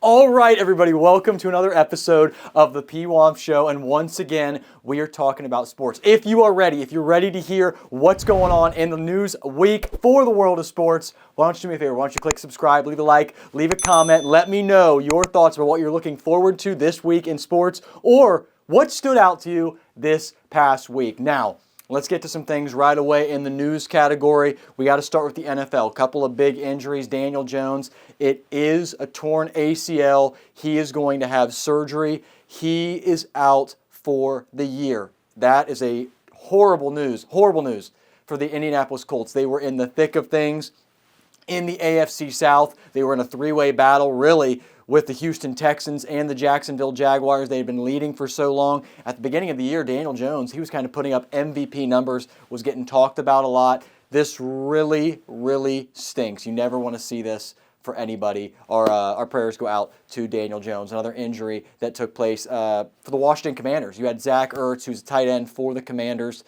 All right, everybody, welcome to another episode of the Pwamps Show, and once again, we are talking about sports. If you are ready, if you're ready to hear what's going on in the news week for the world of sports, why don't you do me a favor? Why don't you click subscribe, leave a like, leave a comment, let me know your thoughts about what you're looking forward to this week in sports, or what stood out to you this past week. Now, let's get to some things right away in the news category. We got to start with the NFL. A couple of big injuries. Daniel Jones, it is a torn ACL. He is going to have surgery. He is out for the year. That is a horrible news for the Indianapolis Colts. They were in the thick of things in the AFC South. They were in a three-way battle, really, with the Houston Texans and the Jacksonville Jaguars. They had been leading for so long. At the beginning of the year, Daniel Jones, he was kind of putting up MVP numbers, was getting talked about a lot. This really, really stinks. You never want to see this for anybody. Our prayers go out to Daniel Jones. Another injury that took place for the Washington Commanders. You had Zach Ertz, who's a tight end for the Commanders.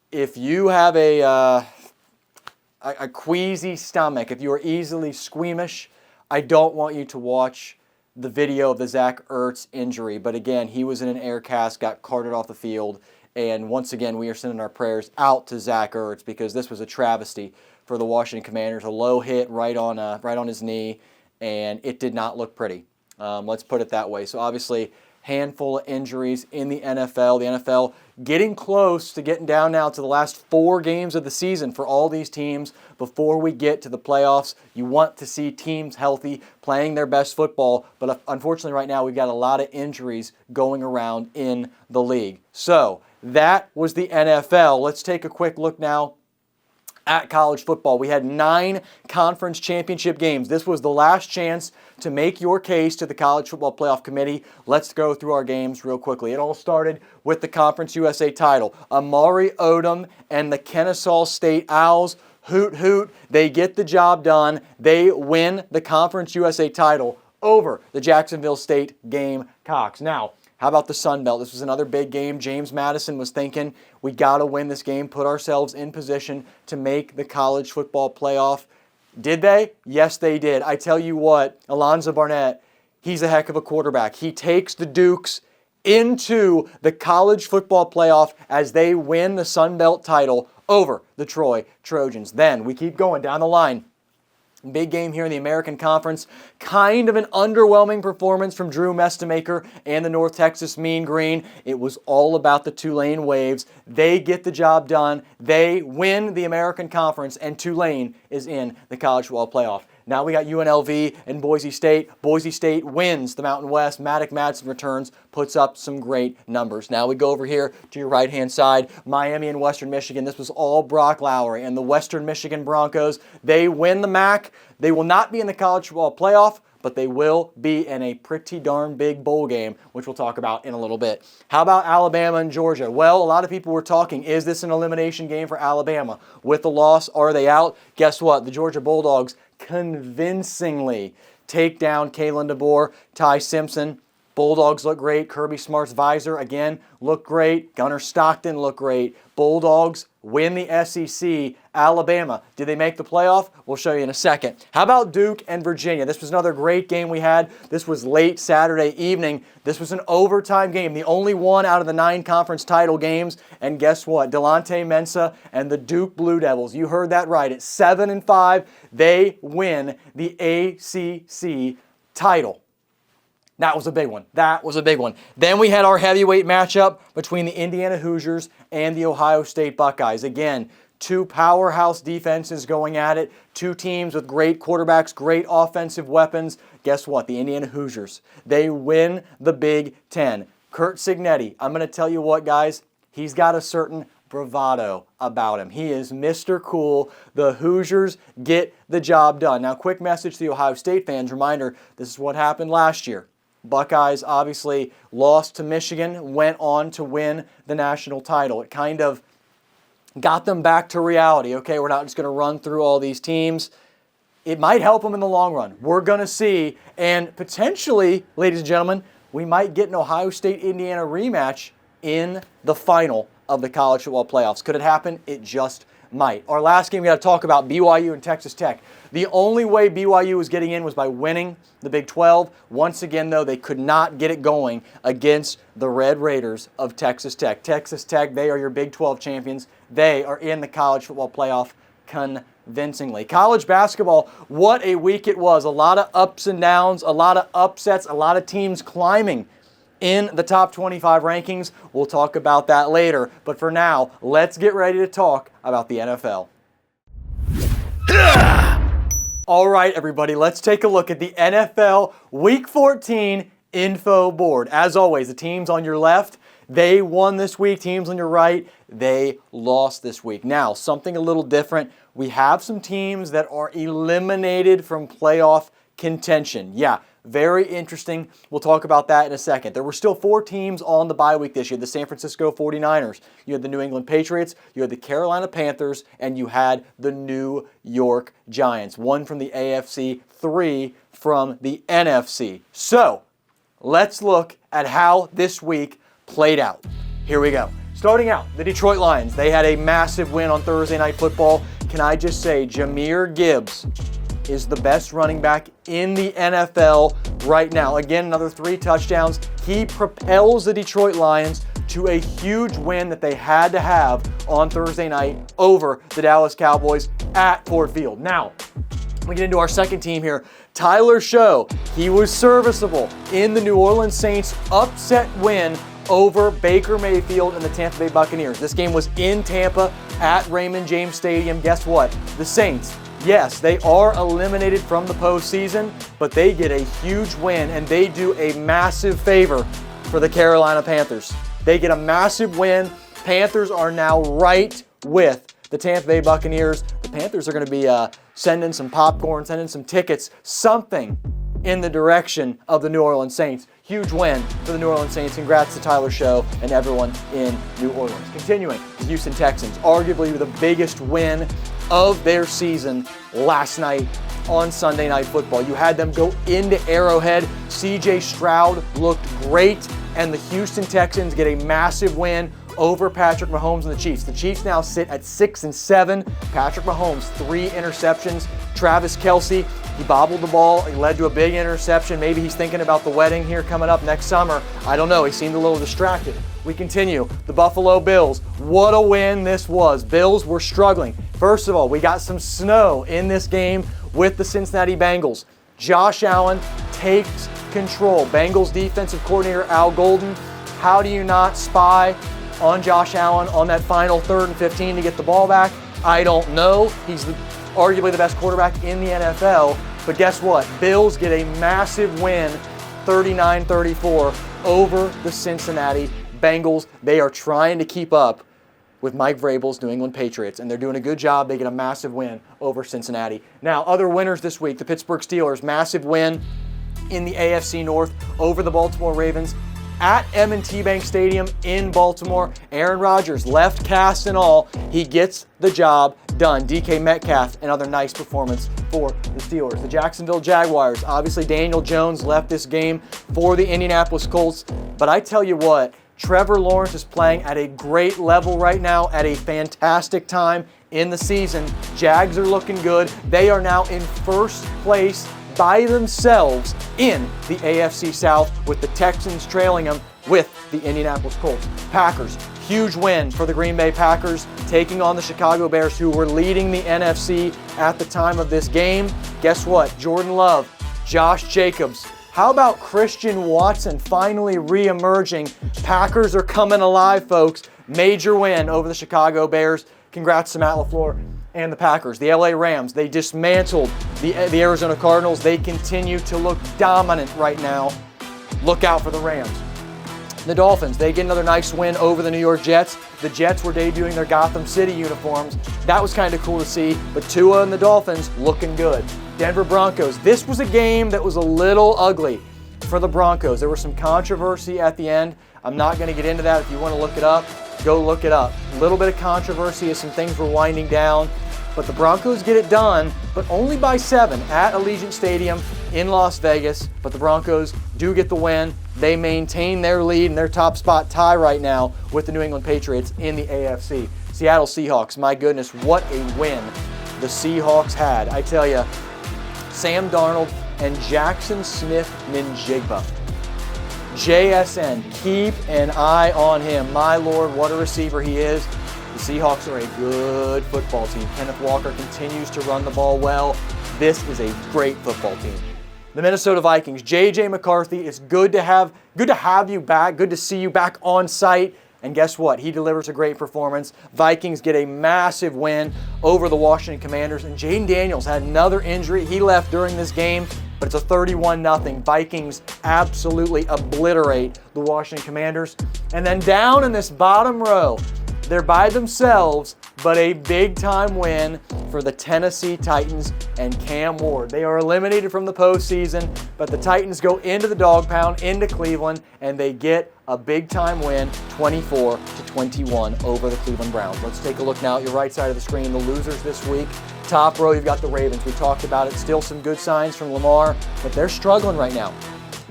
If you have a queasy stomach, if you are easily squeamish, I don't want you to watch the video of the Zach Ertz injury. But again, he was in an air cast, got carted off the field. And once again, we are sending our prayers out to Zach Ertz because this was a travesty for the Washington Commanders. A low hit right on his knee, and it did not look pretty. Let's put it that way. So obviously, handful of injuries in the NFL. The NFL getting close to getting down now to the last 4 games of the season for all these teams before we get to the playoffs. You want to see teams healthy, playing their best football, but unfortunately right now we've got a lot of injuries going around in the league. So that was the NFL. Let's take a quick look now at college football. We had 9 conference championship games. This was the last chance to make your case to the College Football Playoff Committee. Let's go through our games real quickly. It all started with the Conference USA title. Amari Odom and the Kennesaw State Owls, hoot hoot, they get the job done. They win the Conference USA title over the Jacksonville State Gamecocks. Now, how about the Sun Belt? This was another big game. James Madison was thinking, we got to win this game, put ourselves in position to make the college football playoff. Did they? Yes, they did. I tell you what, Alonzo Barnett, he's a heck of a quarterback. He takes the Dukes into the college football playoff as they win the Sun Belt title over the Troy Trojans. Then we keep going down the line. Big game here in the American Conference. Kind of an underwhelming performance from Drew Mestemaker and the North Texas Mean Green. It was all about the Tulane Waves. They get the job done. They win the American Conference, and Tulane is in the College Football Playoff. Now we got UNLV and Boise State. Boise State wins the Mountain West. Maddox Madsen returns, puts up some great numbers. Now we go over here to your right-hand side. Miami and Western Michigan. This was all Brock Lowry and the Western Michigan Broncos. They win the MAC. They will not be in the College Football Playoff, but they will be in a pretty darn big bowl game, which we'll talk about in a little bit. How about Alabama and Georgia? Well, a lot of people were talking, is this an elimination game for Alabama? With the loss, are they out? Guess what? The Georgia Bulldogs convincingly take down Kalen DeBoer, Ty Simpson. Bulldogs look great. Kirby Smart's visor, again, looked great. Gunnar Stockton looked great. Bulldogs win the SEC. Alabama, did they make the playoff? We'll show you in a second. How about Duke and Virginia? This was another great game we had. This was late Saturday evening. This was an overtime game, the only one out of the 9 conference title games. And guess what? Delonte Mensa and the Duke Blue Devils, you heard that right, at 7-5, they win the ACC title. That was a big one. That was a big one. Then we had our heavyweight matchup between the Indiana Hoosiers and the Ohio State Buckeyes. Again, 2 powerhouse defenses going at it. 2 teams with great quarterbacks, great offensive weapons. Guess what? The Indiana Hoosiers, they win the Big Ten. Curt Cignetti, I'm going to tell you what, guys, he's got a certain bravado about him. He is Mr. Cool. The Hoosiers get the job done. Now, quick message to the Ohio State fans. Reminder, this is what happened last year. Buckeyes obviously lost to Michigan, went on to win the national title. It kind of got them back to reality. Okay, we're not just going to run through all these teams. It might help them in the long run. We're going to see. And potentially, ladies and gentlemen, we might get an Ohio State-Indiana rematch in the final of the college football playoffs. Could it happen? It just might. Our last game, we got to talk about BYU and Texas Tech. The only way BYU was getting in was by winning the Big 12. Once again, though, they could not get it going against the Red Raiders of Texas Tech. Texas Tech, they are your Big 12 champions. They are in the college football playoff convincingly. College basketball, what a week it was. A lot of ups and downs, a lot of upsets, a lot of teams climbing in the top 25 rankings. We'll talk about that later. But for now, let's get ready to talk about the NFL. All right, everybody, let's take a look at the NFL Week 14 info board. As always, the teams on your left, they won this week. Teams on your right, they lost this week. Now, something a little different. We have some teams that are eliminated from playoff contention. Yeah, very interesting. We'll talk about that in a second. There were still 4 teams on the bye week this year. The San Francisco 49ers. You had the New England Patriots. You had the Carolina Panthers. And you had the New York Giants. 1 from the AFC, 3 from the NFC. So, let's look at how this week played out. Here we go. Starting out, the Detroit Lions. They had a massive win on Thursday Night Football. Can I just say, Jahmyr Gibbs is the best running back in the NFL right now. Again, another 3 touchdowns. He propels the Detroit Lions to a huge win that they had to have on Thursday night over the Dallas Cowboys at Ford Field. Now, we get into our second team here. Tyler Show, he was serviceable in the New Orleans Saints upset win over Baker Mayfield and the Tampa Bay Buccaneers. This game was in Tampa at Raymond James Stadium. Guess what? The Saints, yes, they are eliminated from the postseason, but they get a huge win, and they do a massive favor for the Carolina Panthers. They get a massive win. Panthers are now right with the Tampa Bay Buccaneers. The Panthers are going to be sending some popcorn, sending some tickets, something in the direction of the New Orleans Saints. Huge win for the New Orleans Saints. Congrats to Tyler Show and everyone in New Orleans. Continuing, the Houston Texans, arguably the biggest win of their season last night on Sunday Night Football. You had them go into Arrowhead. C.J. Stroud looked great, and the Houston Texans get a massive win over Patrick Mahomes and the Chiefs. The Chiefs now sit at 6-7. Patrick Mahomes, 3 interceptions. Travis Kelce, he bobbled the ball. He led to a big interception. Maybe he's thinking about the wedding here coming up next summer. I don't know. He seemed a little distracted. We continue. The Buffalo Bills. What a win this was. Bills were struggling. First of all, we got some snow in this game with the Cincinnati Bengals. Josh Allen takes control. Bengals defensive coordinator Al Golden. How do you not spy on Josh Allen on that final 3rd and 15 to get the ball back? I don't know. He's arguably the best quarterback in the NFL. But guess what? Bills get a massive win, 39-34, over the Cincinnati Bengals. They are trying to keep up with Mike Vrabel's New England Patriots, and they're doing a good job. They get a massive win over Cincinnati. Now, other winners this week, the Pittsburgh Steelers, massive win in the AFC North over the Baltimore Ravens at M&T Bank Stadium in Baltimore. Aaron Rodgers, left cast and all, he gets the job done. DK Metcalf, another nice performance for the Steelers. The Jacksonville Jaguars, obviously Daniel Jones left this game for the Indianapolis Colts, but I tell you what, Trevor Lawrence is playing at a great level right now, at a fantastic time in the season. Jags are looking good. They are now in first place by themselves in the AFC South, with the Texans trailing them with the Indianapolis Colts. Packers, huge win for the Green Bay Packers, taking on the Chicago Bears, who were leading the NFC at the time of this game. Guess what? Jordan Love, Josh Jacobs. How about Christian Watson finally re-emerging? Packers are coming alive, folks. Major win over the Chicago Bears. Congrats to Matt LaFleur and the Packers. The LA Rams, they dismantled the Arizona Cardinals. They continue to look dominant right now. Look out for the Rams. The Dolphins, they get another nice win over the New York Jets. The Jets were debuting their Gotham City uniforms. That was kind of cool to see, but Tua and the Dolphins looking good. Denver Broncos, this was a game that was a little ugly for the Broncos. There was some controversy at the end. I'm not going to get into that. If you want to look it up, go look it up. A little bit of controversy as some things were winding down, but the Broncos get it done, but only by 7 at Allegiant Stadium in Las Vegas. But the Broncos do get the win. They maintain their lead and their top spot tie right now with the New England Patriots in the AFC. Seattle Seahawks, my goodness, what a win the Seahawks had. I tell you, Sam Darnold and Jackson Smith-Njigba. JSN, keep an eye on him. My Lord, what a receiver he is. The Seahawks are a good football team. Kenneth Walker continues to run the ball well. This is a great football team. The Minnesota Vikings, J.J. McCarthy, it's good to have you back, good to see you back on site. And guess what? He delivers a great performance. Vikings get a massive win over the Washington Commanders. And Jaden Daniels had another injury. He left during this game, but it's a 31-0. Vikings absolutely obliterate the Washington Commanders. And then down in this bottom row, they're by themselves, but a big-time win for the Tennessee Titans and Cam Ward. They are eliminated from the postseason, but the Titans go into the dog pound, into Cleveland, and they get a big-time win, 24-21 over the Cleveland Browns. Let's take a look now at your right side of the screen. The losers this week. Top row, you've got the Ravens. We talked about it. Still some good signs from Lamar, but they're struggling right now.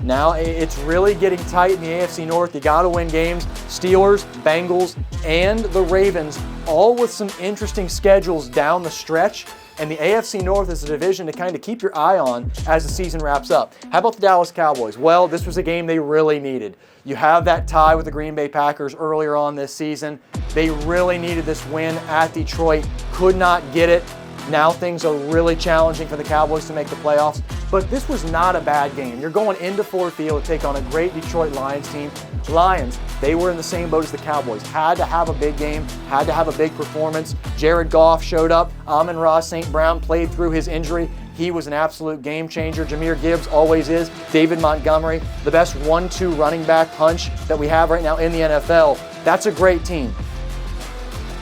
Now it's really getting tight in the AFC North. You got to win games. Steelers, Bengals, and the Ravens, all with some interesting schedules down the stretch. And the AFC North is a division to kind of keep your eye on as the season wraps up. How about the Dallas Cowboys? Well, this was a game they really needed. You have that tie with the Green Bay Packers earlier on this season. They really needed this win at Detroit. Could not get it. Now things are really challenging for the Cowboys to make the playoffs. But this was not a bad game. You're going into Ford Field to take on a great Detroit Lions team. Lions, they were in the same boat as the Cowboys. Had to have a big game, had to have a big performance. Jared Goff showed up. Amon-Ra St. Brown played through his injury. He was an absolute game changer. Jahmyr Gibbs always is. David Montgomery, the best 1-2 running back punch that we have right now in the NFL. That's a great team.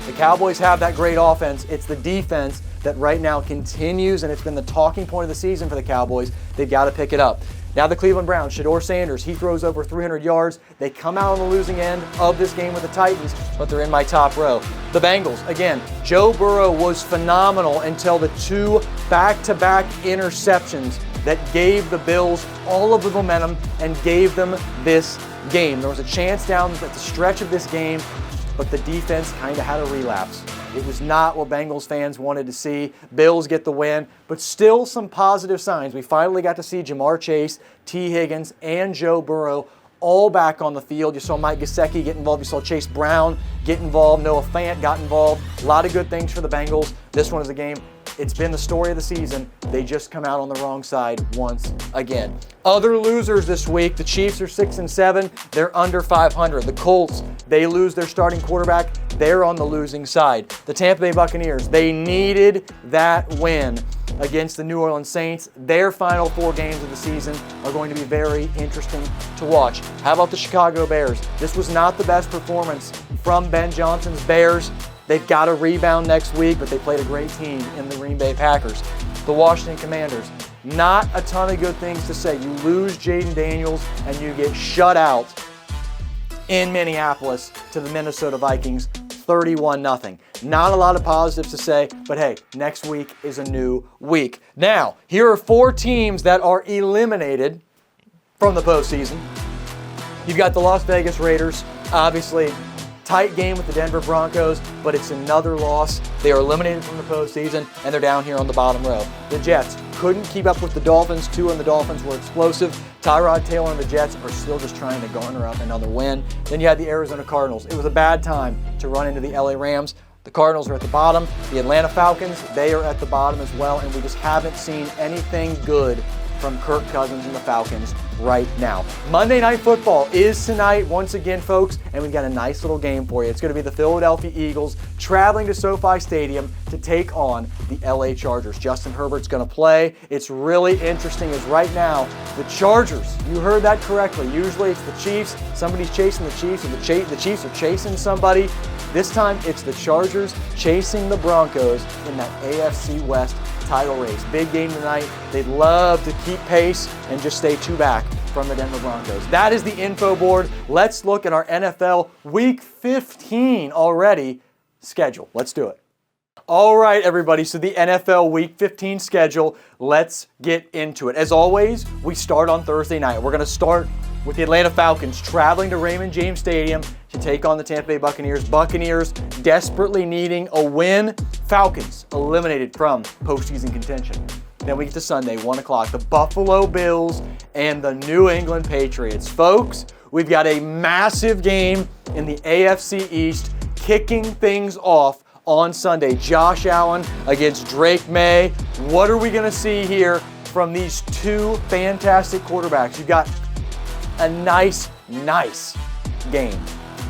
The Cowboys have that great offense. It's the defense that right now continues, and it's been the talking point of the season for the Cowboys. They've got to pick it up. Now the Cleveland Browns, Shedeur Sanders, he throws over 300 yards. They come out on the losing end of this game with the Titans, but they're in my top row. The Bengals, again, Joe Burrow was phenomenal until the two back-to-back interceptions that gave the Bills all of the momentum and gave them this game. There was a chance down at the stretch of this game, but the defense kind of had a relapse. It was not what Bengals fans wanted to see. Bills get the win, but still some positive signs. We finally got to see Jamar Chase, T. Higgins, and Joe Burrow all back on the field. You saw Mike Gesicki get involved. You saw Chase Brown get involved. Noah Fant got involved. A lot of good things for the Bengals. This one is a game. It's been the story of the season. They just come out on the wrong side once again. Other losers this week, the Chiefs are 6-7. They're under 500. The Colts, they lose their starting quarterback. They're on the losing side. The Tampa Bay Buccaneers, they needed that win against the New Orleans Saints. Their final 4 games of the season are going to be very interesting to watch. How about the Chicago Bears? This was not the best performance from Ben Johnson's Bears. They've got to rebound next week, but they played a great team in the Green Bay Packers. The Washington Commanders, not a ton of good things to say. You lose Jaden Daniels and you get shut out in Minneapolis to the Minnesota Vikings, 31-0. Not a lot of positives to say, but hey, next week is a new week. Now, here are 4 teams that are eliminated from the postseason. You've got the Las Vegas Raiders, obviously tight game with the Denver Broncos, but it's another loss. They are eliminated from the postseason, and they're down here on the bottom row. The Jets couldn't keep up with the Dolphins, too, and the Dolphins were explosive. Tyrod Taylor and the Jets are still just trying to garner up another win. Then you had the Arizona Cardinals. It was a bad time to run into the LA Rams. The Cardinals are at the bottom. The Atlanta Falcons, they are at the bottom as well, and we just haven't seen anything good from Kirk Cousins and the Falcons right now. Monday Night Football is tonight once again, folks, and we've got a nice little game for you. It's going to be the Philadelphia Eagles traveling to SoFi Stadium to take on the LA Chargers. Justin Herbert's going to play. It's really interesting as right now, the Chargers, you heard that correctly. Usually it's the Chiefs. Somebody's chasing the Chiefs, or the Chiefs are chasing somebody. This time it's the Chargers chasing the Broncos in that AFC West title race. Big game tonight. They'd love to keep pace and just stay 2 back from the Denver Broncos. That is the info board. Let's look at our NFL Week 15 already schedule. Let's do it. All right, everybody, so the NFL Week 15 schedule, let's get into it. As always, we start on Thursday night. We're going to start with the Atlanta Falcons traveling to Raymond James Stadium to take on the Tampa Bay Buccaneers. Buccaneers desperately needing a win. Falcons eliminated from postseason contention. Then we get to Sunday, 1 o'clock, the Buffalo Bills and the New England Patriots. Folks, we've got a massive game in the AFC East kicking things off on Sunday. Josh Allen against Drake May. What are we going to see here from these two fantastic quarterbacks? You've got a nice game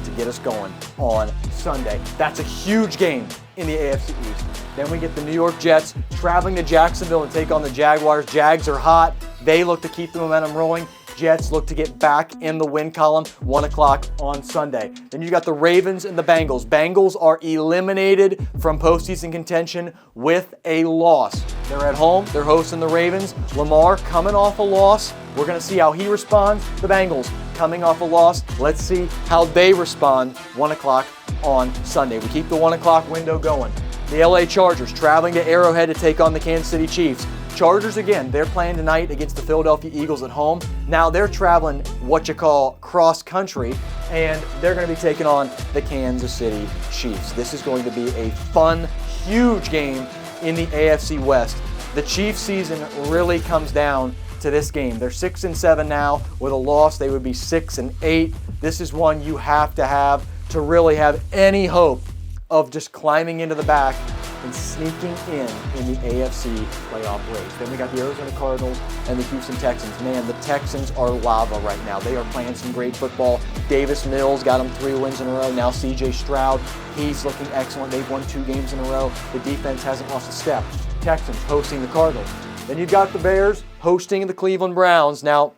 to get us going on Sunday. That's a huge game in the AFC East. Then we get the New York Jets traveling to Jacksonville and take on the Jaguars. Jags are hot. They look to keep the momentum rolling. Jets look to get back in the win column, 1 o'clock on Sunday. Then you got the Ravens and the Bengals. Bengals are eliminated from postseason contention with a loss. They're at home. They're hosting the Ravens. Lamar coming off a loss. We're going to see how he responds. The Bengals coming off a loss. Let's see how they respond, 1 o'clock on Sunday. We keep the 1 o'clock window going. The LA Chargers traveling to Arrowhead to take on the Kansas City Chiefs. Chargers, again, they're playing tonight against the Philadelphia Eagles at home. Now they're traveling what you call cross country, and they're going to be taking on the Kansas City Chiefs. This is going to be a fun, huge game in the AFC West. The Chiefs season really comes down to this game. They're 6-7 now. With a loss, they would be 6-8. This is one you have to really have any hope of just climbing into the back and sneaking in the AFC playoff race. Then we got the Arizona Cardinals and the Houston Texans. Man, the Texans are lava right now. They are playing some great football. Davis Mills got them 3 wins in a row. Now CJ Stroud, he's looking excellent. They've won 2 games in a row. The defense hasn't lost a step. Texans hosting the Cardinals. Then you've got the Bears hosting the Cleveland Browns. Now,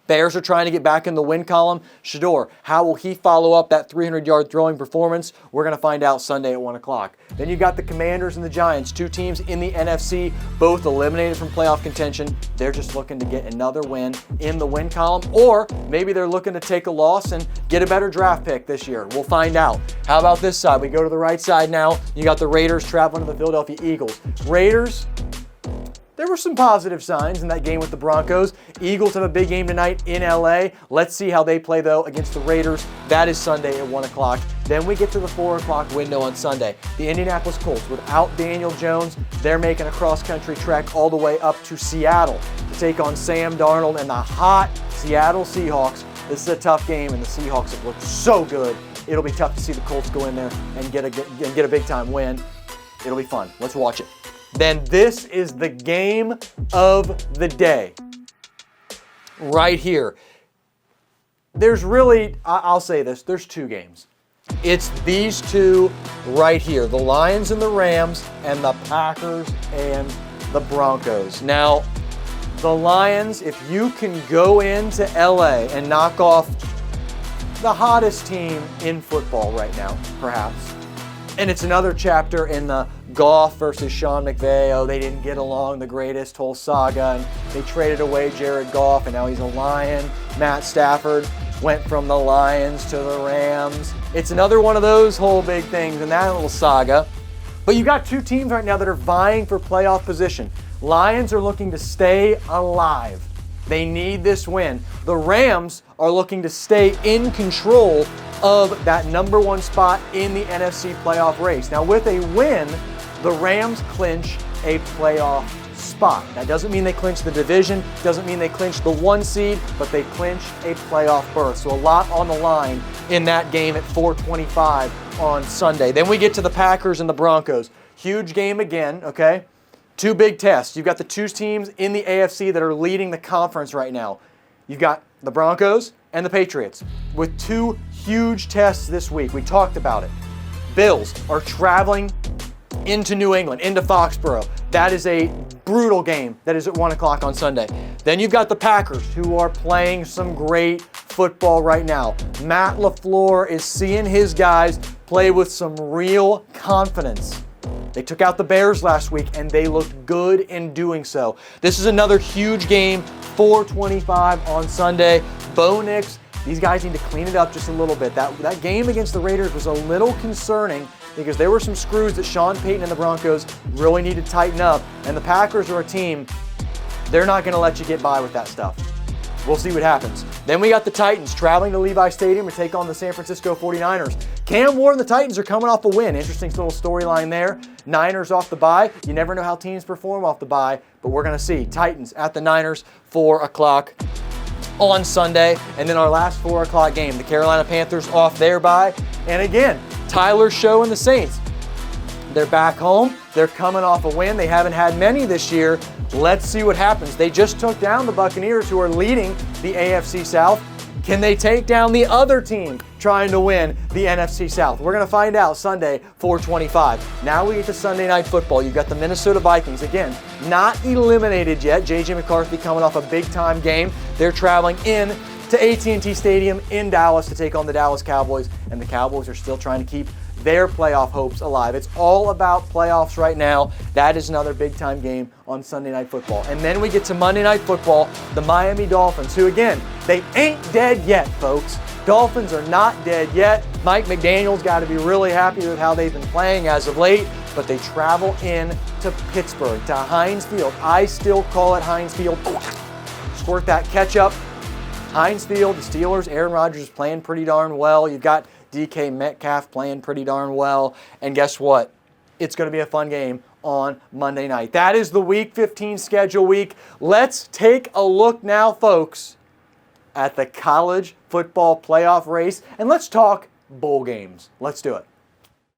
Bears are trying to get back in the win column. Shador, how will he follow up that 300-yard throwing performance? We're going to find out Sunday at 1 o'clock. Then you've got the Commanders and the Giants, 2 teams in the NFC, both eliminated from playoff contention. They're just looking to get another win in the win column, or maybe they're looking to take a loss and get a better draft pick this year. We'll find out. How about this side? We go to the right side now. You got the Raiders traveling to the Philadelphia Eagles. Raiders, there were some positive signs in that game with the Broncos. Eagles have a big game tonight in LA. Let's see how they play, though, against the Raiders. That is Sunday at 1 o'clock. Then we get to the 4 o'clock window on Sunday. The Indianapolis Colts, without Daniel Jones, they're making a cross-country trek all the way up to Seattle to take on Sam Darnold and the hot Seattle Seahawks. This is a tough game, and the Seahawks have looked so good. It'll be tough to see the Colts go in there and get a big-time win. It'll be fun. Let's watch it. Then this is the game of the day. Right here. There's really, I'll say this, there's 2 games. It's these 2 right here. The Lions and the Rams, and the Packers and the Broncos. Now, the Lions, if you can go into LA and knock off the hottest team in football right now, perhaps, and it's another chapter in the Goff versus Sean McVay. Oh, they didn't get along, the greatest whole saga, and they traded away Jared Goff, and now he's a Lion. Matt Stafford went from the Lions to the Rams. It's another one of those whole big things in that little saga. But you got 2 teams right now that are vying for playoff position. Lions are looking to stay alive. They need this win. The Rams are looking to stay in control of that number 1 spot in the NFC playoff race. Now, with a win, the Rams clinch a playoff spot. That doesn't mean they clinch the division, doesn't mean they clinch the 1 seed, but they clinch a playoff berth. So a lot on the line in that game at 4:25 on Sunday. Then we get to the Packers and the Broncos. Huge game again, okay? 2 big tests. You've got the 2 teams in the AFC that are leading the conference right now. You've got the Broncos and the Patriots with 2 huge tests this week. We talked about it. Bills are traveling into New England, into Foxborough. That is a brutal game. That is at 1 o'clock on Sunday. Then you've got the Packers, who are playing some great football right now. Matt LaFleur is seeing his guys play with some real confidence. They took out the Bears last week, and they looked good in doing so. This is another huge game, 4:25 on Sunday. Bo Nix, these guys need to clean it up just a little bit. That game against the Raiders was a little concerning because there were some screws that Sean Payton and the Broncos really need to tighten up. And the Packers are a team, they're not going to let you get by with that stuff. We'll see what happens. Then we got the Titans traveling to Levi Stadium to take on the San Francisco 49ers. Cam Ward and the Titans are coming off a win. Interesting little storyline there. Niners off the bye. You never know how teams perform off the bye, but we're going to see. Titans at the Niners, 4 o'clock on Sunday. And then our last 4 o'clock game, the Carolina Panthers off their bye. And again, Tyler's Show and the Saints. They're back home. They're coming off a win. They haven't had many this year. Let's see what happens. They just took down the Buccaneers, who are leading the AFC South. Can they take down the other team trying to win the NFC South? We're going to find out Sunday, 4:25. Now we get to Sunday Night Football. You've got the Minnesota Vikings. Again, not eliminated yet. J.J. McCarthy coming off a big-time game. They're traveling in to AT&T Stadium in Dallas to take on the Dallas Cowboys, and the Cowboys are still trying to keep their playoff hopes alive. It's all about playoffs right now. That is another big-time game on Sunday Night Football. And then we get to Monday Night Football, the Miami Dolphins, who, again, they ain't dead yet, folks. Dolphins are not dead yet. Mike McDaniel's got to be really happy with how they've been playing as of late, but they travel in to Pittsburgh, to Heinz Field. I still call it Heinz Field. Squirt that ketchup. Heinz Field, the Steelers, Aaron Rodgers is playing pretty darn well. You've got DK Metcalf playing pretty darn well. And guess what? It's going to be a fun game on Monday night. That is the Week 15 schedule week. Let's take a look now, folks, at the college football playoff race. And let's talk bowl games. Let's do it.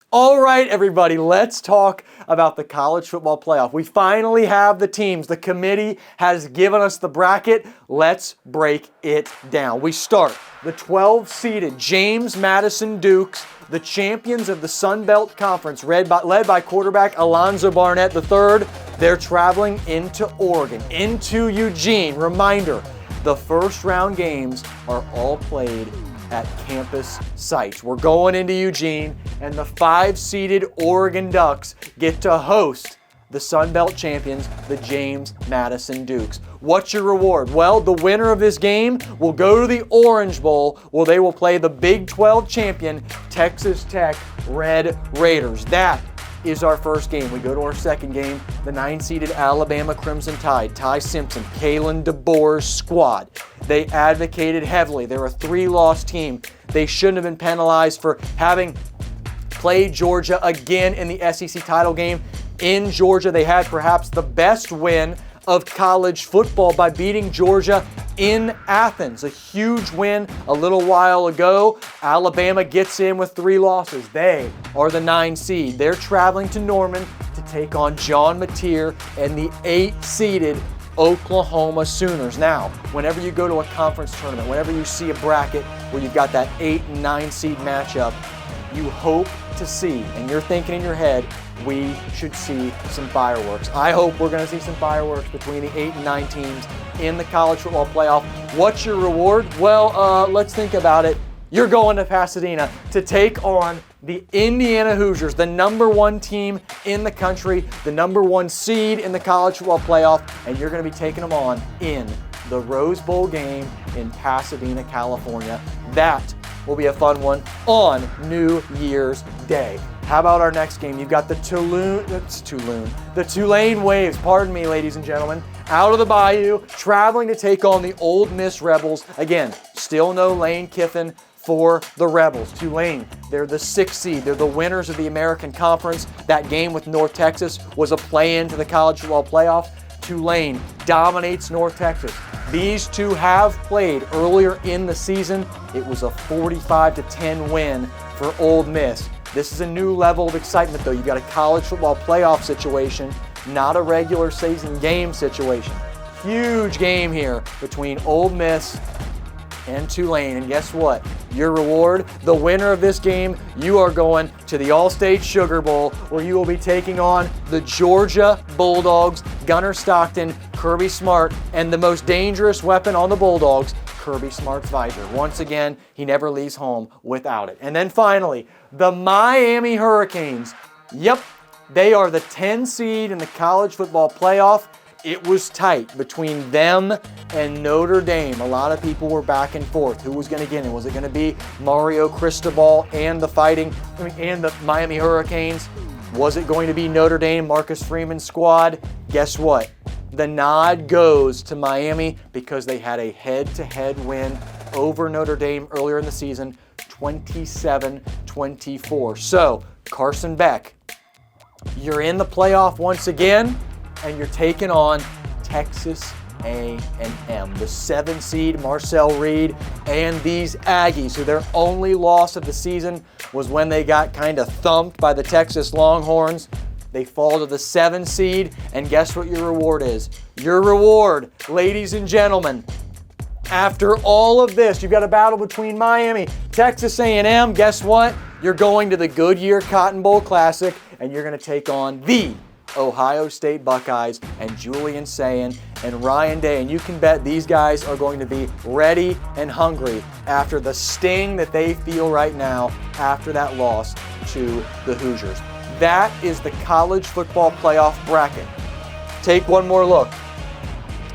All right, everybody, let's talk about the college football playoff. We finally have the teams. The committee has given us the bracket. Let's break it down. We start the 12-seeded James Madison Dukes, the champions of the Sun Belt Conference, led by quarterback Alonzo Barnett III. They're traveling into Oregon, into Eugene. Reminder, the first-round games are all played at campus sites. We're going into Eugene, and the 5-seeded Oregon Ducks get to host the Sun Belt champions, the James Madison Dukes. What's your reward? Well, the winner of this game will go to the Orange Bowl, where they will play the Big 12 champion, Texas Tech Red Raiders. That is our first game. We go to our second game, the 9-seeded Alabama Crimson Tide, Ty Simpson, Kalen DeBoer's squad. They advocated heavily. They're a 3-loss team. They shouldn't have been penalized for having played Georgia again in the SEC title game. In Georgia, they had perhaps the best win of college football by beating Georgia in Athens. A huge win a little while ago. Alabama gets in with 3 losses. They are the 9 seed. They're traveling to Norman to take on John Mateer and the 8-seeded Oklahoma Sooners. Now, whenever you go to a conference tournament, whenever you see a bracket where you've got that 8 and 9 seed matchup, you hope to see, and you're thinking in your head, we should see some fireworks. I hope we're going to see some fireworks between the 8 and 9 teams in the college football playoff. What's your reward? Well, let's think about it. You're going to Pasadena to take on the Indiana Hoosiers, the number 1 team in the country, the number 1 seed in the college football playoff, and you're going to be taking them on in the Rose Bowl game in Pasadena, California. That will be a fun one on New Year's Day. How about our next game? You've got the Tulane Waves, pardon me, ladies and gentlemen, out of the Bayou, traveling to take on the Ole Miss Rebels. Again, still no Lane Kiffin for the Rebels. Tulane, they're the 6th seed. They're the winners of the American Conference. That game with North Texas was a play-in to the college football playoff. Tulane dominates North Texas. These two have played earlier in the season. It was a 45-10 win for Ole Miss. This is a new level of excitement, though. You've got a college football playoff situation, not a regular season game situation. Huge game here between Ole Miss and Tulane. And guess what? Your reward, the winner of this game, you are going to the All-State Sugar Bowl, where you will be taking on the Georgia Bulldogs, Gunnar Stockton, Kirby Smart, and the most dangerous weapon on the Bulldogs, Kirby Smart's visor. Once again, he never leaves home without it. And then finally, the Miami Hurricanes. Yep, they are the 10 seed in the college football playoff. It was tight between them and Notre Dame. A lot of people were back and forth. Who was going to get in? Was it going to be Mario Cristobal and the Miami Hurricanes? Was it going to be Notre Dame, Marcus Freeman's squad? Guess what? the nod goes to Miami because they had a head-to-head win over Notre Dame earlier in the season, 27-24. So, Carson Beck, you're in the playoff once again, and you're taking on Texas A&M, the 7 seed Marcel Reed and these Aggies, who their only loss of the season was when they got kind of thumped by the Texas Longhorns. They fall to the 7 seed, and guess what your reward is? Your reward, ladies and gentlemen, after all of this, you've got a battle between Miami, Texas A&M. Guess what? You're going to the Goodyear Cotton Bowl Classic, and you're going to take on the Ohio State Buckeyes and Julian Sayin and Ryan Day. And you can bet these guys are going to be ready and hungry after the sting that they feel right now after that loss to the Hoosiers. That is the college football playoff bracket. Take one more look.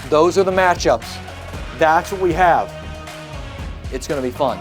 Those are the matchups. That's what we have. It's going to be fun.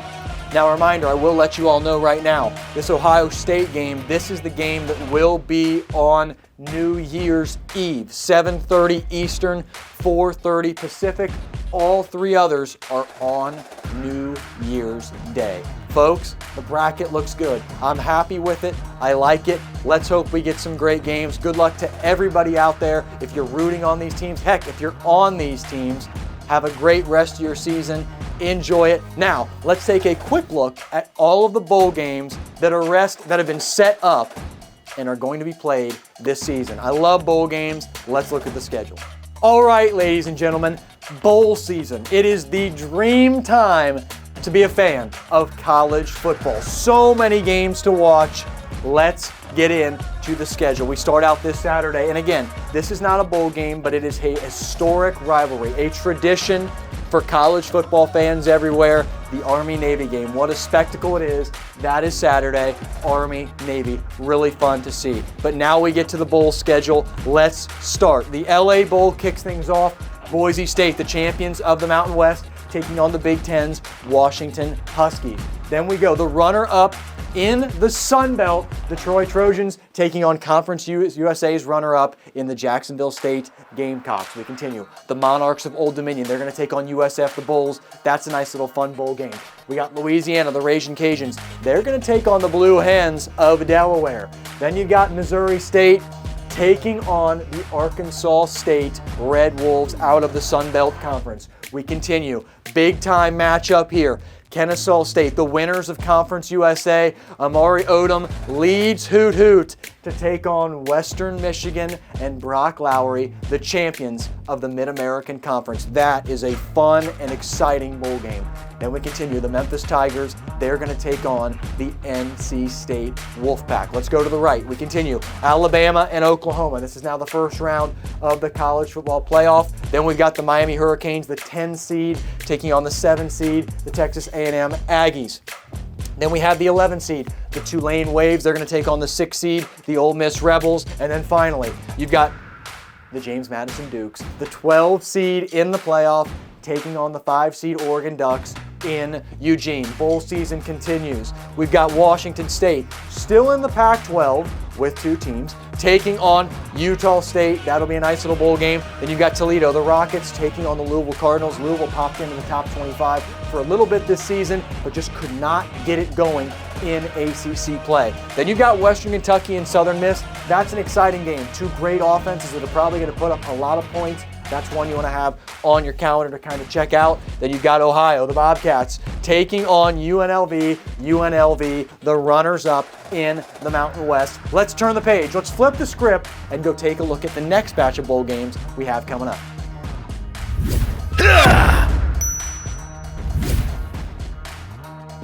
Now, a reminder, I will let you all know right now, this Ohio State game, this is the game that will be on New Year's Eve, 7:30 Eastern, 4:30 Pacific. All 3 others are on New Year's Day. Folks, the bracket looks good. I'm happy with it. I like it. Let's hope we get some great games. Good luck to everybody out there. If you're rooting on these teams, heck, if you're on these teams, have a great rest of your season. Enjoy it. Now, let's take a quick look at all of the bowl games that have been set up and are going to be played this season. I love bowl games. Let's look at the schedule. All right, ladies and gentlemen, bowl season. It is the dream time to be a fan of college football. So many games to watch. Let's get into the schedule. We start out this Saturday, and again, this is not a bowl game, but it is a historic rivalry, a tradition for college football fans everywhere, the Army-Navy game. What a spectacle it is. That is Saturday, Army-Navy. Really fun to see. But now we get to the bowl schedule. Let's start. The LA Bowl kicks things off. Boise State, the champions of the Mountain West, taking on the Big Ten's Washington Huskies. Then we go the runner-up in the Sun Belt, the Troy Trojans, taking on Conference USA's runner-up in the Jacksonville State Gamecocks. We continue. The Monarchs of Old Dominion, they're going to take on USF, the Bulls. That's a nice little fun bowl game. We got Louisiana, the Ragin' Cajuns. They're going to take on the Blue Hens of Delaware. Then you got Missouri State taking on the Arkansas State Red Wolves out of the Sun Belt Conference. We continue. Big-time matchup here. Kennesaw State, the winners of Conference USA, Amari Odom leads Hoot Hoot to take on Western Michigan and Brock Lowry, the champions of the Mid-American Conference. That is a fun and exciting bowl game. Then we continue. The Memphis Tigers, they're going to take on the NC State Wolfpack. Let's go to the right. We continue. Alabama and Oklahoma. This is now the first round of the college football playoff. Then we've got the Miami Hurricanes, the 10 seed, taking on the 7 seed, the Texas A&M Aggies. Then we have the 11 seed, the Tulane Waves. They're going to take on the 6 seed, the Ole Miss Rebels. And then finally, you've got the James Madison Dukes, the 12 seed in the playoff, taking on the 5 seed Oregon Ducks in Eugene. Bowl season continues. We've got Washington State still in the Pac-12 with 2 teams, taking on Utah State. That'll be a nice little bowl game. Then you've got Toledo, the Rockets, taking on the Louisville Cardinals. Louisville popped into the top 25 for a little bit this season, but just could not get it going in ACC play. Then you've got Western Kentucky and Southern Miss. That's an exciting game. 2 great offenses that are probably going to put up a lot of points. That's one you want to have on your calendar to kind of check out. Then you've got Ohio, the Bobcats, taking on UNLV. UNLV, the runners-up in the Mountain West. Let's turn the page. Let's flip the script and go take a look at the next batch of bowl games we have coming up.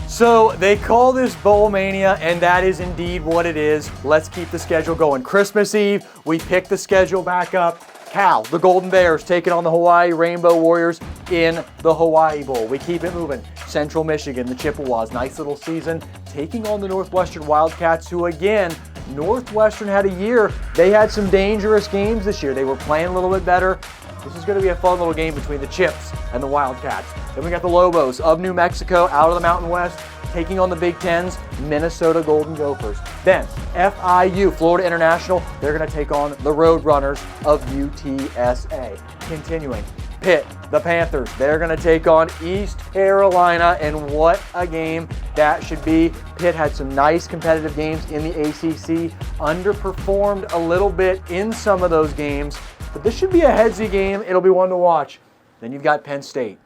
So they call this Bowl Mania, and that is indeed what it is. Let's keep the schedule going. Christmas Eve, we pick the schedule back up. Cal, the Golden Bears, taking on the Hawaii Rainbow Warriors in the Hawaii Bowl. We keep it moving. Central Michigan, the Chippewas, nice little season, taking on the Northwestern Wildcats, who again, Northwestern had a year. They had some dangerous games this year. They were playing a little bit better. This is going to be a fun little game between the Chips and the Wildcats. Then we got the Lobos of New Mexico out of the Mountain West, taking on the Big Ten's Minnesota Golden Gophers. Then FIU, Florida International, they're going to take on the Roadrunners of UTSA. Continuing, Pitt, the Panthers, they're going to take on East Carolina, and what a game that should be. Pitt had some nice competitive games in the ACC, underperformed a little bit in some of those games, but this should be a headsy game. It'll be one to watch. Then you've got Penn State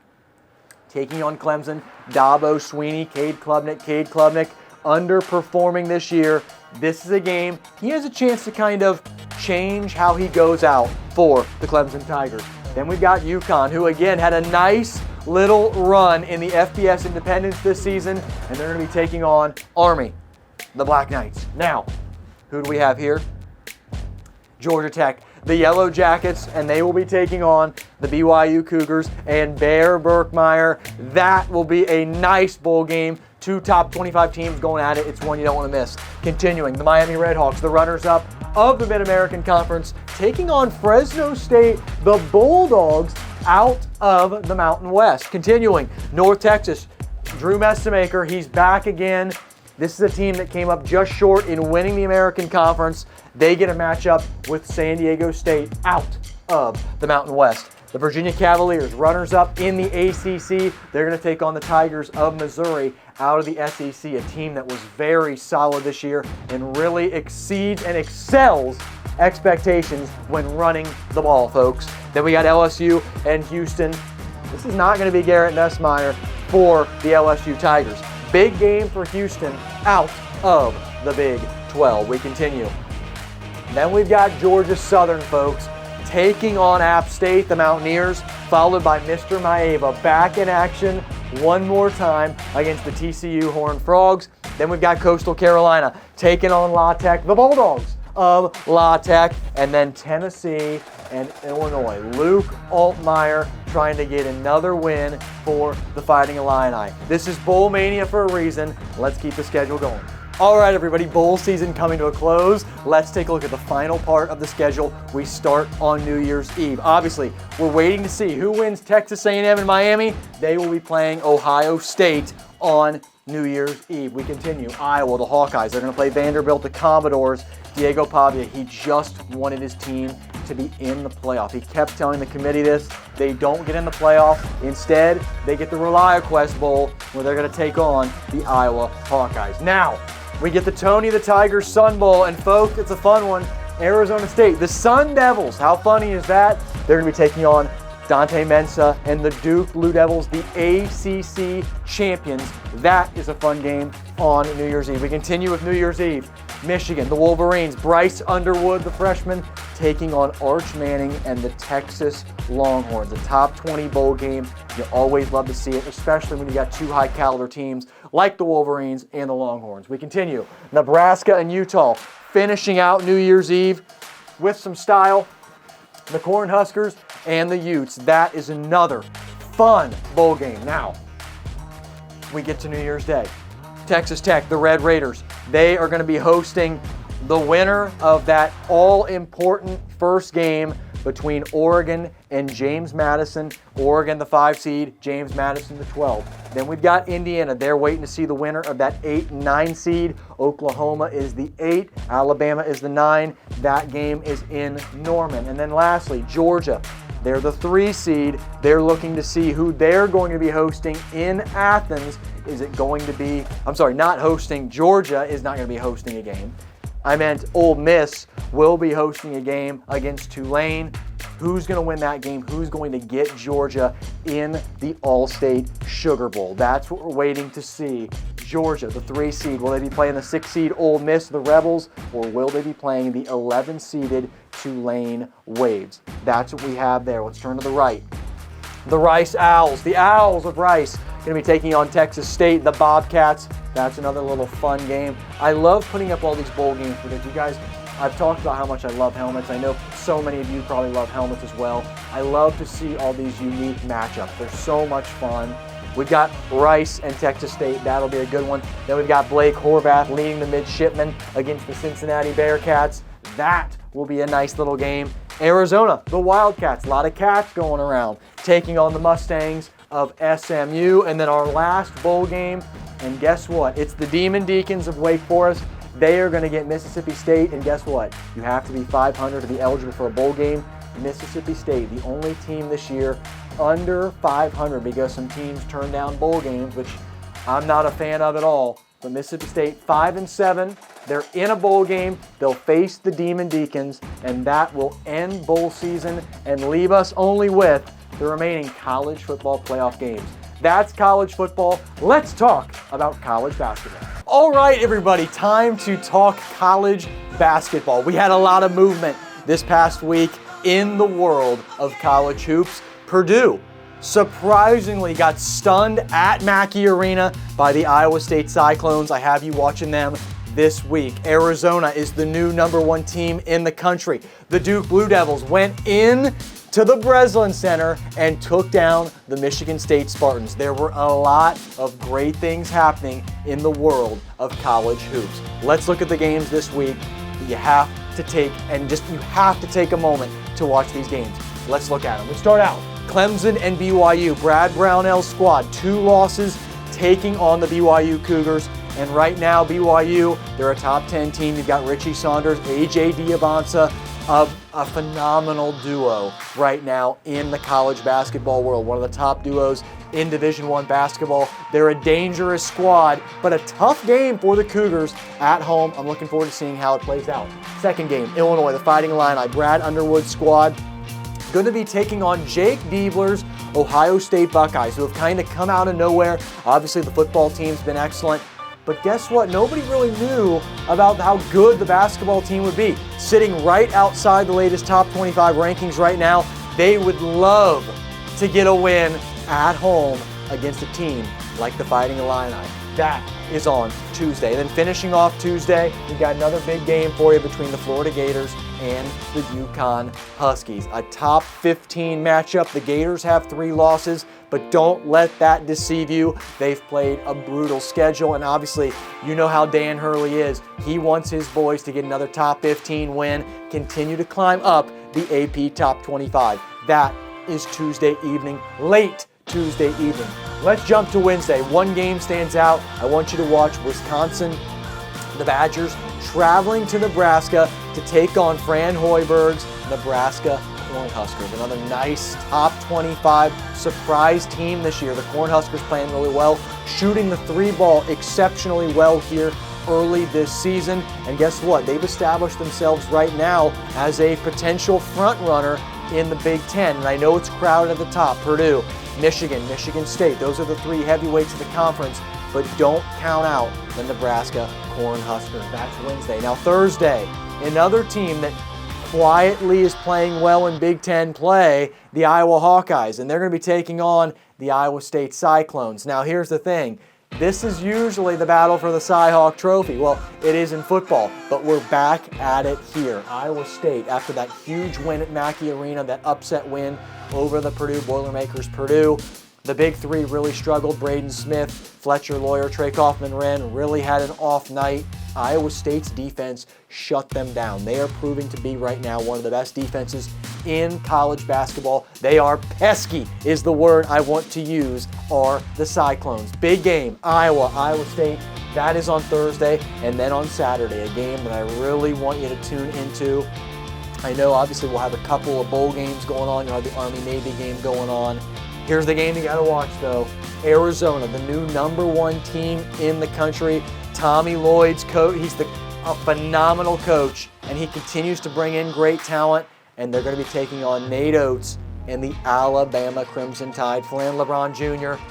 taking on Clemson. Dabo Sweeney, Cade Klubnik, underperforming this year. This is a game he has a chance to kind of change how he goes out for the Clemson Tigers. Then we've got UConn, who again had a nice little run in the FBS Independence this season, and they're going to be taking on Army, the Black Knights. Now, who do we have here? Georgia Tech, the Yellow Jackets, and they will be taking on the BYU Cougars and Bear Berkmeyer. That will be a nice bowl game. Two top 25 teams going at it. It's one you don't want to miss. Continuing, the Miami Redhawks, the runners-up of the Mid-American Conference, taking on Fresno State, the Bulldogs, out of the Mountain West. Continuing, North Texas, Drew Messamaker, he's back again. This is a team that came up just short in winning the American Conference. They get a matchup with San Diego State out of the Mountain West. The Virginia Cavaliers, runners-up in the ACC, they're going to take on the Tigers of Missouri out of the SEC, a team that was very solid this year and really exceeds and excels expectations when running the ball, folks. Then we got LSU and Houston. This is not going to be Garrett Nussmeier for the LSU Tigers. Big game for Houston out of the Big 12. We continue. Then we've got Georgia Southern, folks, taking on App State, the Mountaineers, followed by Mr. Maeva back in action one more time against the TCU Horned Frogs. Then we've got Coastal Carolina taking on La Tech, the Bulldogs of La Tech, and then Tennessee and Illinois. Luke Altmaier trying to get another win for the Fighting Illini. This is Bowl Mania for a reason. Let's keep the schedule going. All right, everybody, bowl season coming to a close. Let's take a look at the final part of the schedule. We start on New Year's Eve. Obviously, we're waiting to see who wins Texas A&M and Miami. They will be playing Ohio State on New Year's Eve. We continue. Iowa, the Hawkeyes, they're going to play Vanderbilt, the Commodores. Diego Pavia, he just wanted his team to be in the playoff. He kept telling the committee this. They don't get in the playoff. Instead, they get the ReliaQuest Bowl where they're going to take on the Iowa Hawkeyes. Now, we get the Tony the Tiger Sun Bowl, and folks, it's a fun one. Arizona State, the Sun Devils. How funny is that? They're going to be taking on Dante Mensah and the Duke Blue Devils, the ACC champions. That is a fun game on New Year's Eve. We continue with New Year's Eve. Michigan, the Wolverines, Bryce Underwood, the freshman, taking on Arch Manning and the Texas Longhorns. A top 20 bowl game. You always love to see it, especially when you got two high caliber teams like the Wolverines and the Longhorns. We continue. Nebraska and Utah finishing out New Year's Eve with some style. The Cornhuskers and the Utes. That is another fun bowl game. Now, we get to New Year's Day. Texas Tech, the Red Raiders, they are going to be hosting the winner of that all-important first game between Oregon and James Madison. Oregon, the 5 seed, James Madison, the 12. Then we've got Indiana. They're waiting to see the winner of that 8 and 9 seed. Oklahoma is the 8. Alabama is the 9. That game is in Norman. And then lastly, Georgia. They're the 3 seed. They're looking to see who they're going to be hosting in Athens. Is it going to be, not hosting. Georgia is not going to be hosting a game. I meant Ole Miss will be hosting a game against Tulane. Who's going to win that game? Who's going to get Georgia in the All-State Sugar Bowl? That's what we're waiting to see. Georgia, the 3 seed, will they be playing the 6 seed Ole Miss, the Rebels, or will they be playing the 11 seeded Tulane Waves? That's what we have there. Let's turn to the right. The Rice Owls, the Owls of Rice, going to be taking on Texas State, the Bobcats. That's another little fun game. I love putting up all these bowl games because you guys, I've talked about how much I love helmets. I know so many of you probably love helmets as well. I love to see all these unique matchups. They're so much fun. We've got Rice and Texas State. That'll be a good one. Then we've got Blake Horvath leading the midshipmen against the Cincinnati Bearcats. That will be a nice little game. Arizona, the Wildcats. A lot of cats going around, taking on the Mustangs of SMU. And then our last bowl game, And guess what? It's the Demon Deacons of Wake Forest. They are going to get Mississippi State, and guess what? You have to be 500 to be eligible for a bowl game. Mississippi State, the only team this year under 500 because some teams turn down bowl games, which I'm not a fan of at all. But Mississippi State 5-7, they're in a bowl game. They'll face the Demon Deacons, and that will end bowl season and leave us only with the remaining college football playoff games. That's college football. Let's talk about college basketball. All right, everybody, time to talk college basketball. We had a lot of movement this past week in the world of college hoops. Purdue surprisingly got stunned at Mackey Arena by the Iowa State Cyclones. I have you watching them this week. Arizona is the new #1 team in the country. The Duke Blue Devils went in to the Breslin Center and took down the Michigan State Spartans. There were a lot of great things happening in the world of college hoops. Let's look at the games this week. You have to take a moment to watch these games. Let's look at them. Let's start out. Clemson and BYU. Brad Brownell's squad, 2 losses, taking on the BYU Cougars. And right now, BYU, they're a top 10 team. You've got Richie Saunders, AJ Diabanza, a phenomenal duo right now in the college basketball world. One of the top duos in Division I basketball. They're a dangerous squad, but a tough game for the Cougars at home. I'm looking forward to seeing how it plays out. Second game, Illinois, the Fighting Illini. Brad Underwood's squad going to be taking on Jake Diebler's Ohio State Buckeyes, who have kind of come out of nowhere. Obviously, the football team's been excellent. But guess what? Nobody really knew about how good the basketball team would be. Sitting right outside the latest top 25 rankings right now, they would love to get a win at home against a team like the Fighting Illini. That is on Tuesday. Then finishing off Tuesday, we've got another big game for you between the Florida Gators and the UConn Huskies. A top 15 matchup. The Gators have 3 losses, but don't let that deceive you. They've played a brutal schedule, and obviously, you know how Dan Hurley is. He wants his boys to get another top 15 win, continue to climb up the AP top 25. That is Tuesday evening, late Tuesday evening. Let's jump to Wednesday. One game stands out. I want you to watch Wisconsin, the Badgers, traveling to Nebraska to take on Fran Hoiberg's Nebraska Cornhuskers. Another nice top 25 surprise team this year. The Cornhuskers playing really well, shooting the 3 ball exceptionally well here early this season. And guess what? They've established themselves right now as a potential front runner in the Big Ten. And I know it's crowded at the top. Purdue, Michigan, Michigan State. Those are the 3 heavyweights of the conference. But don't count out the Nebraska Cornhuskers. That's Wednesday. Now Thursday, another team that quietly is playing well in Big Ten play, the Iowa Hawkeyes. And they're going to be taking on the Iowa State Cyclones. Now here's the thing. This is usually the battle for the Cy-Hawk Trophy. Well, it is in football, but we're back at it here. Iowa State, after that huge win at Mackey Arena, that upset win over the Purdue Boilermakers. Purdue, the big 3 really struggled. Braden Smith, Fletcher Lawyer, Trey Kaufman-Wren really had an off night. Iowa State's defense shut them down. They are proving to be right now one of the best defenses in college basketball. They are pesky is the word I want to use, are the Cyclones. Big game, Iowa State. That is on Thursday, and then on Saturday, a game that I really want you to tune into. I know obviously we'll have a couple of bowl games going on. You'll have the Army-Navy game going on. Here's the game you got to watch, though. Arizona, the new #1 team in the country. Tommy Lloyd's coach. He's a phenomenal coach, and he continues to bring in great talent. And they're going to be taking on Nate Oates and the Alabama Crimson Tide. Flan LeBron Jr.,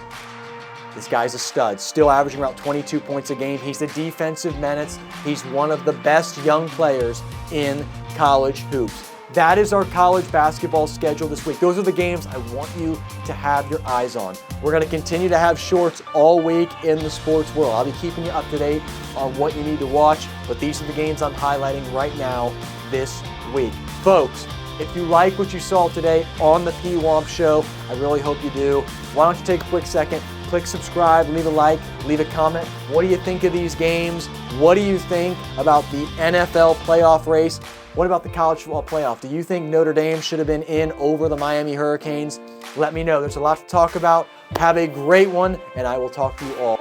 this guy's a stud, still averaging about 22 points a game. He's a defensive menace. He's one of the best young players in college hoops. That is our college basketball schedule this week. Those are the games I want you to have your eyes on. We're going to continue to have shorts all week in the sports world. I'll be keeping you up to date on what you need to watch, but these are the games I'm highlighting right now this week. Folks, if you like what you saw today on the Pwamps Show, I really hope you do. Why don't you take a quick second, click subscribe, leave a like, leave a comment. What do you think of these games? What do you think about the NFL playoff race? What about the college football playoff? Do you think Notre Dame should have been in over the Miami Hurricanes? Let me know. There's a lot to talk about. Have a great one, and I will talk to you all.